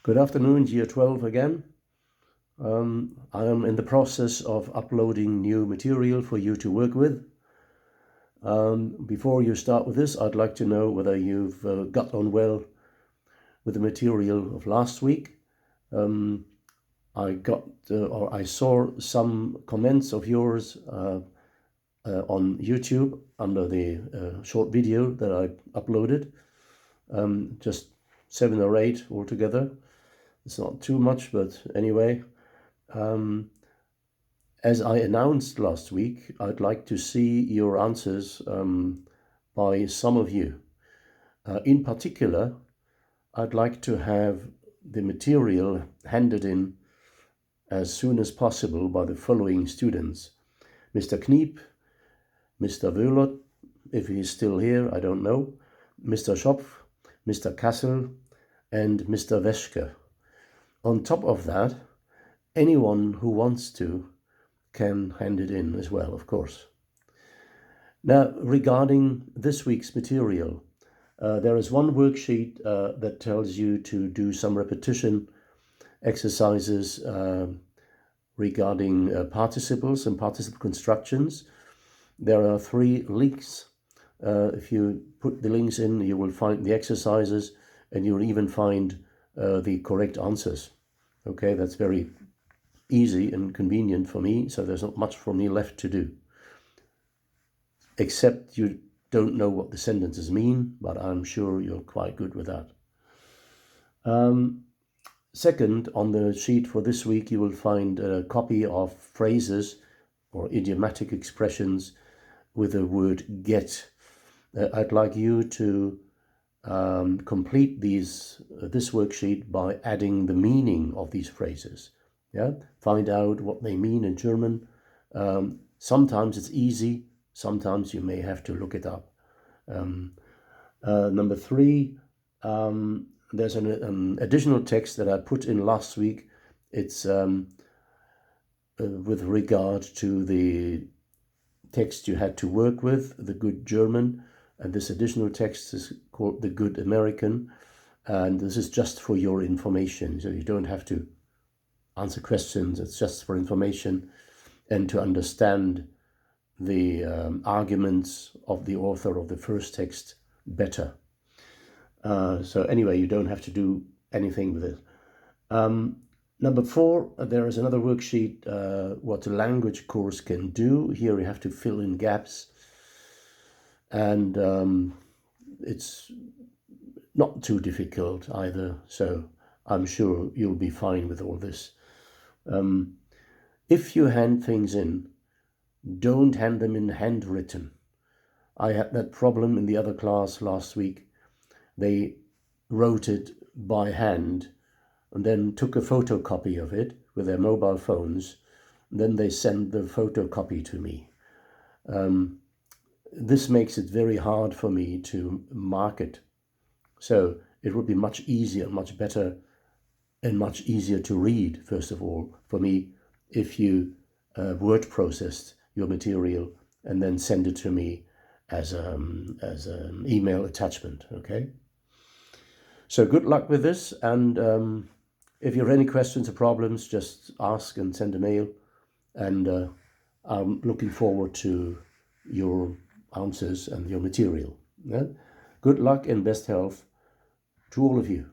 Good afternoon, Year 12 again. I am in the process of uploading new material for you to work with. Before you start with this, I'd like to know whether you've got on well with the material of last week. I saw some comments of yours on YouTube under the short video that I uploaded, just 7 or 8 altogether. It's not too much, but anyway. As I announced last week, I'd like to see your answers by some of you. In particular, I'd like to have the material handed in as soon as possible by the following students: Mr. Kniep, Mr. Wöhlert, if he's still here, I don't know, Mr. Schopf, Mr. Kassel, and Mr. Weschke. On top of that, anyone who wants to can hand it in as well, of course. Now, regarding this week's material, there is one worksheet that tells you to do some repetition exercises regarding participles and participle constructions. There are 3 links. If you put the links in, you will find the exercises and you'll even find the correct answers. Okay, that's very easy and convenient for me, so there's not much for me left to do. Except you don't know what the sentences mean, but I'm sure you're quite good with that. Second, on the sheet for this week, you will find a copy of phrases or idiomatic expressions with the word get. I'd like you to complete this worksheet by adding the meaning of these phrases. Yeah, find out what they mean in German. Sometimes it's easy, sometimes you may have to look it up. Number 3, there's an additional text that I put in last week. It's with regard to the text you had to work with, the Good German, and this additional text is called the Good American, and this is just for your information, so you don't have to answer questions. It's just for information and to understand the arguments of the author of the first text better. So anyway, you don't have to do anything with it. Number 4, there is another worksheet, what a language course can do. Here you have to fill in gaps, and it's not too difficult either, so I'm sure you'll be fine with all this. If you hand things in, don't hand them in handwritten. I had that problem in the other class last week. They wrote it by hand and then took a photocopy of it with their mobile phones. And then they sent the photocopy to me. This makes it very hard for me to mark it. So it would be much easier, much better, and much easier to read, first of all, for me, if you word processed your material and then send it to me as an email attachment, okay? So good luck with this, and if you have any questions or problems, just ask and send a mail, and I'm looking forward to your answers and your material. Yeah? Good luck and best health to all of you.